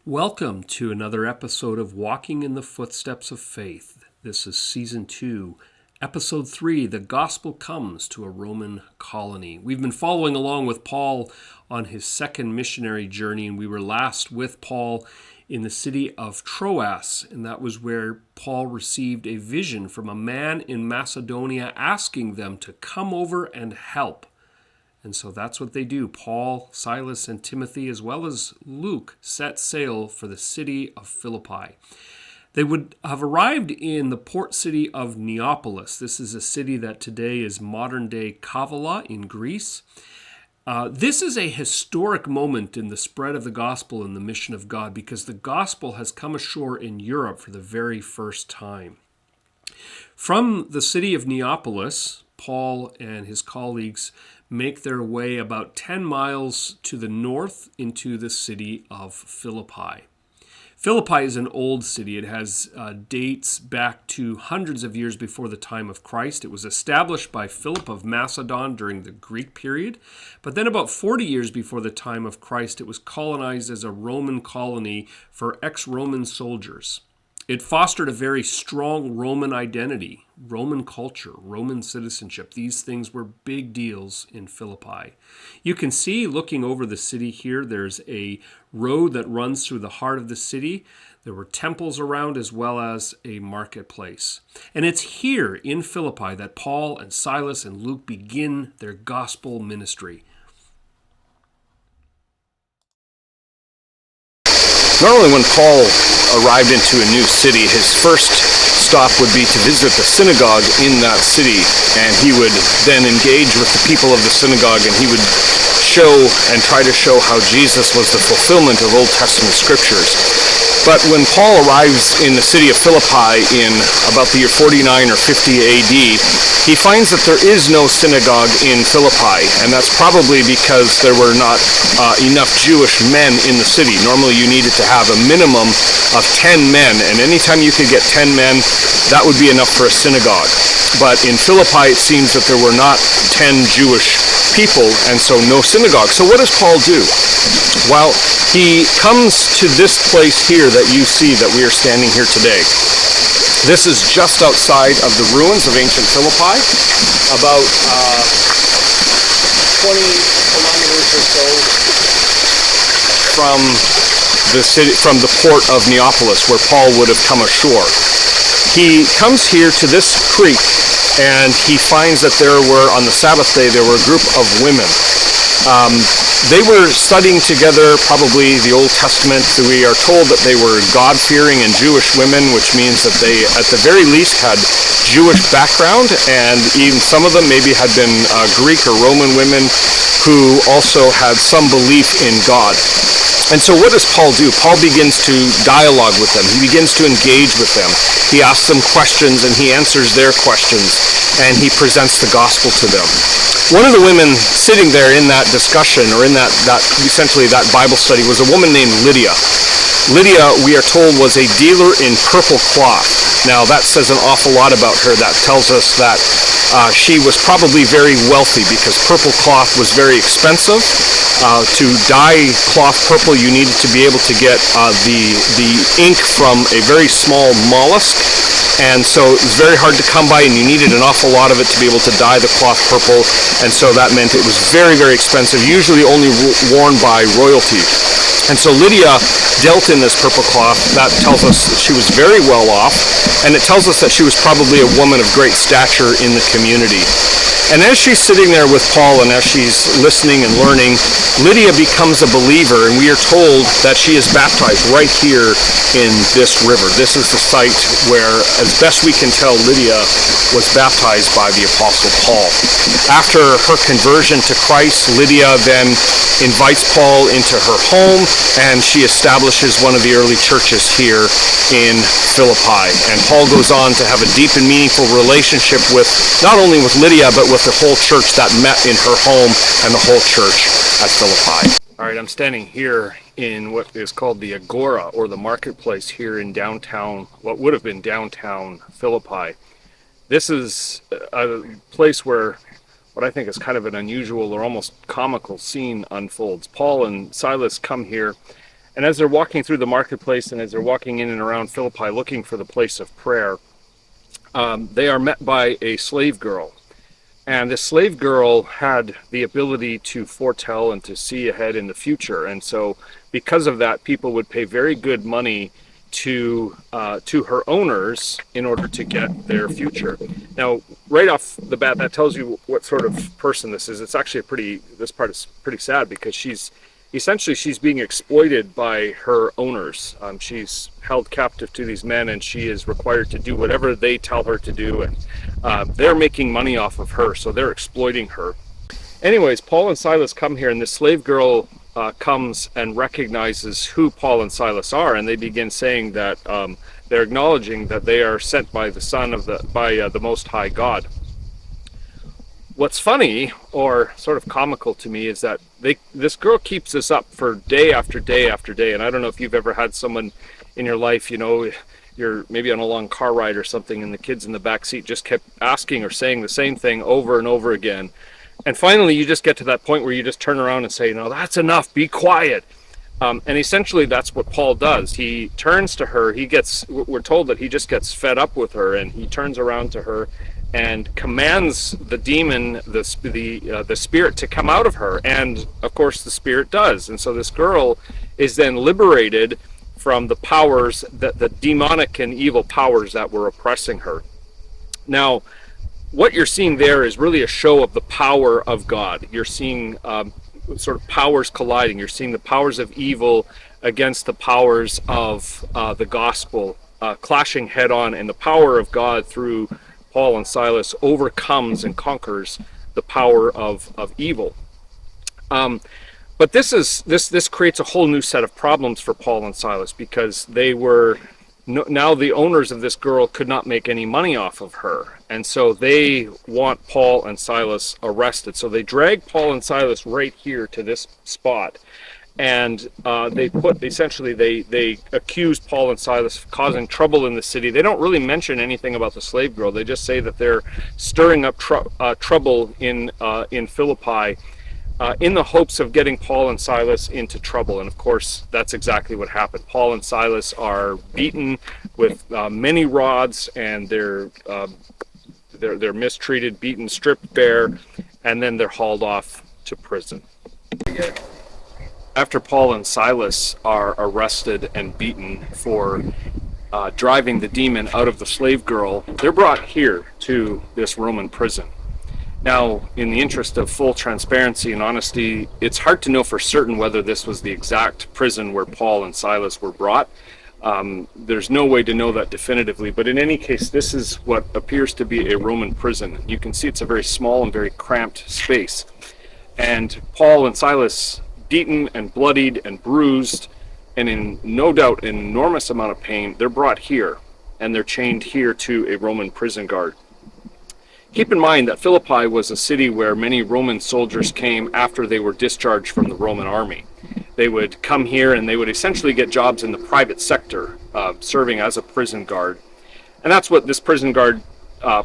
Welcome to another episode of Walking in the Footsteps of Faith. This is Season 2, Episode 3, The Gospel Comes to a Roman Colony. We've been following along with Paul on his second missionary journey, and we were last with Paul in the city of Troas, and that was where Paul received a vision from a man in Macedonia asking them to come over and help. And so that's what they do. Paul, Silas, and Timothy, as well as Luke, set sail for the city of Philippi. They would have arrived in the port city of Neapolis. This is a city that today is modern-day Kavala in Greece. This is a historic moment in the spread of the gospel and the mission of God because the gospel has come ashore in Europe for the very first time. From the city of Neapolis, Paul and his colleagues make their way about 10 miles to the north into the city of Philippi. Philippi is an old city. It has dates back to hundreds of years before the time of Christ. It was established by Philip of Macedon during the Greek period, but then about 40 years before the time of Christ, it was colonized as a Roman colony for ex-Roman soldiers. It fostered a very strong Roman identity, Roman culture, Roman citizenship. These things were big deals in Philippi. You can see, looking over the city here, there's a road that runs through the heart of the city. There were temples around as well as a marketplace. And it's here in Philippi that Paul and Silas and Luke begin their gospel ministry. Normally when Paul arrived into a new city, his first stop would be to visit the synagogue in that city, and he would then engage with the people of the synagogue, and he would show and try to show how Jesus was the fulfillment of Old Testament scriptures. But when Paul arrives in the city of Philippi in about the year 49 or 50 AD, he finds that there is no synagogue in Philippi, and that's probably because there were not enough Jewish men in the city. Normally you needed to have a minimum of 10 men, and anytime you could get 10 men, that would be enough for a synagogue. But in Philippi it seems that there were not 10 Jewish people, and so no synagogue. So what does Paul do? Well, he comes to this place here that you see that we are standing here today. This is just outside of the ruins of ancient Philippi, about 20 kilometers or so from the city, from the port of Neapolis, where Paul would have come ashore. He comes here to this creek, and he finds that on the Sabbath day, there were a group of women. They were studying together probably the Old Testament. We are told that they were God-fearing and Jewish women, which means that they at the very least had Jewish background, and even some of them maybe had been Greek or Roman women who also had some belief in God. And so what does Paul do? Paul begins to dialogue with them. He begins to engage with them. He asks them questions and he answers their questions, and he presents the gospel to them. One of the women sitting there in that discussion, or in that essentially that Bible study, was a woman named Lydia. Lydia, we are told, was a dealer in purple cloth. Now that says an awful lot about her. That tells us that she was probably very wealthy, because purple cloth was very expensive. To dye cloth purple, you needed to be able to get the ink from a very small mollusk, and so it was very hard to come by, and you needed an awful lot of it to be able to dye the cloth purple, and so that meant it was very, very expensive, usually only worn by royalty. And so Lydia dealt in this purple cloth. That tells us that she was very well off, and it tells us that she was probably a woman of great stature in the community. And as she's sitting there with Paul and as she's listening and learning, Lydia becomes a believer, and we are told that she is baptized right here in this river. This is the site where, as best we can tell, Lydia was baptized by the Apostle Paul. After her conversion to Christ, Lydia then invites Paul into her home, and she establishes one of the early churches here in Philippi. And Paul goes on to have a deep and meaningful relationship with, not only with Lydia, but with the whole church that met in her home and the whole church at Philippi. All right, I'm standing here in what is called the Agora, or the marketplace, here in downtown, what would have been downtown Philippi. This is a place where what I think is kind of an unusual or almost comical scene unfolds. Paul and Silas come here, And as they're walking through the marketplace and as they're walking in and around Philippi looking for the place of prayer, they are met by a slave girl. And this slave girl had the ability to foretell and to see ahead in the future. And so because of that, people would pay very good money to her owners in order to get their future. Now, right off the bat, that tells you what sort of person this is. It's actually this part is pretty sad, because she's being exploited by her owners. She's held captive to these men, and she is required to do whatever they tell her to do, and they're making money off of her, so they're exploiting her. Anyways, Paul and Silas come here, and the slave girl comes and recognizes who Paul and Silas are, and they begin saying that they're acknowledging that they are sent by the Most High God. What's funny, or sort of comical to me, is that this girl keeps this up for day after day after day. And I don't know if you've ever had someone in your life, you're maybe on a long car ride or something, and the kids in the back seat just kept asking or saying the same thing over and over again. And finally, you just get to that point where you just turn around and say, no, that's enough, be quiet. And essentially, that's what Paul does. He turns to her. We're told that he just gets fed up with her, and he turns around to her and commands the demon, the spirit, to come out of her. And of course, the spirit does. And so this girl is then liberated from the powers, the demonic and evil powers that were oppressing her. Now, what you're seeing there is really a show of the power of God. You're seeing sort of powers colliding. You're seeing the powers of evil against the powers of the gospel clashing head on, and the power of God through Paul and Silas overcomes and conquers the power of evil. But this creates a whole new set of problems for Paul and Silas, because they were now the owners of this girl could not make any money off of her, and so they want Paul and Silas arrested. So they drag Paul and Silas right here to this spot, and they accuse Paul and Silas of causing trouble in the city. They don't really mention anything about the slave girl. They just say that they're stirring up trouble in Philippi, in the hopes of getting Paul and Silas into trouble. And of course, that's exactly what happened. Paul and Silas are beaten with many rods, and they're mistreated, beaten, stripped bare, and then they're hauled off to prison. After Paul and Silas are arrested and beaten for driving the demon out of the slave girl, they're brought here to this Roman prison. Now, in the interest of full transparency and honesty, it's hard to know for certain whether this was the exact prison where Paul and Silas were brought. There's no way to know that definitively, but in any case, this is what appears to be a Roman prison. You can see it's a very small and very cramped space. And Paul and Silas, beaten and bloodied and bruised, and in no doubt an enormous amount of pain, they're brought here, and they're chained here to a Roman prison guard. Keep in mind that Philippi was a city where many Roman soldiers came after they were discharged from the Roman army. They would come here and they would essentially get jobs in the private sector, serving as a prison guard. And that's what this prison guard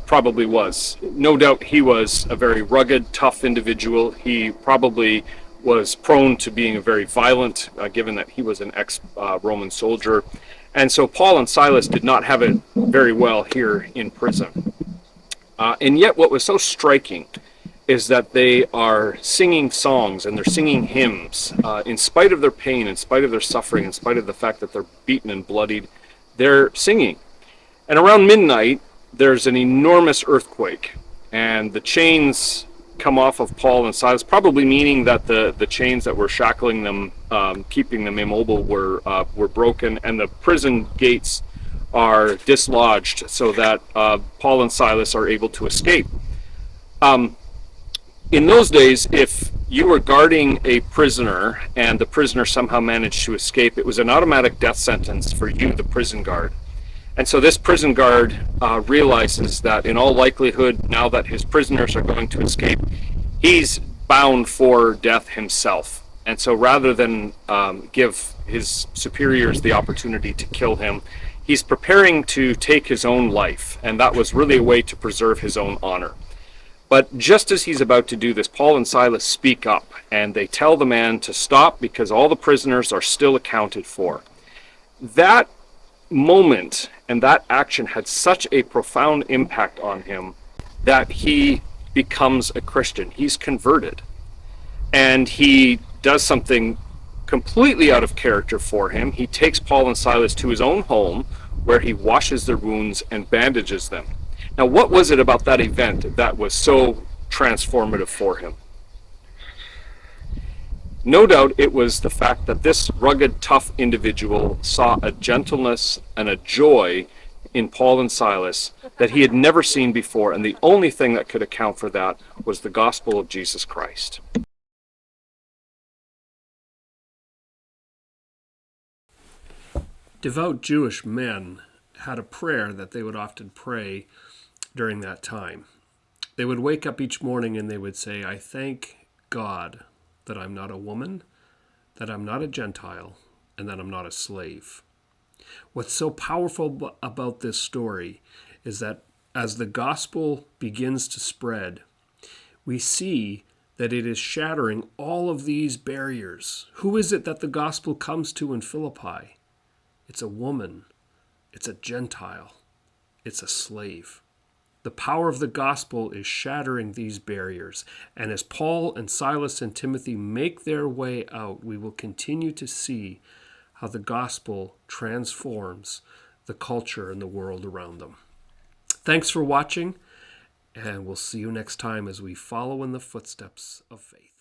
probably was. No doubt he was a very rugged, tough individual. He probably was prone to being very violent, given that he was an ex-Roman soldier. And so Paul and Silas did not have it very well here in prison. And yet what was so striking is that they are singing songs and they're singing hymns. In spite of their pain, in spite of their suffering, in spite of the fact that they're beaten and bloodied, they're singing. And around midnight, there's an enormous earthquake, and the chains come off of Paul and Silas, probably meaning that the chains that were shackling them, keeping them immobile, were broken, and the prison gates are dislodged so that Paul and Silas are able to escape. In those days, if you were guarding a prisoner and the prisoner somehow managed to escape, it was an automatic death sentence for you, the prison guard. And so this prison guard realizes that in all likelihood, now that his prisoners are going to escape, he's bound for death himself. And so rather than give his superiors the opportunity to kill him, he's preparing to take his own life, and that was really a way to preserve his own honor. But just as he's about to do this, Paul and Silas speak up, and they tell the man to stop because all the prisoners are still accounted for. That moment and that action had such a profound impact on him that he becomes a Christian. He's converted. And he does something completely out of character for him. He takes Paul and Silas to his own home, where he washes their wounds and bandages them. Now, what was it about that event that was so transformative for him? No doubt it was the fact that this rugged, tough individual saw a gentleness and a joy in Paul and Silas that he had never seen before, and the only thing that could account for that was the gospel of Jesus Christ. Devout Jewish men had a prayer that they would often pray during that time. They would wake up each morning and they would say, I thank God that I'm not a woman, that I'm not a Gentile, and that I'm not a slave. What's so powerful about this story is that as the gospel begins to spread, we see that it is shattering all of these barriers. Who is it that the gospel comes to in Philippi? It's a woman, it's a Gentile, it's a slave. The power of the gospel is shattering these barriers. And as Paul and Silas and Timothy make their way out, we will continue to see how the gospel transforms the culture and the world around them. Thanks for watching, and we'll see you next time as we follow in the footsteps of faith.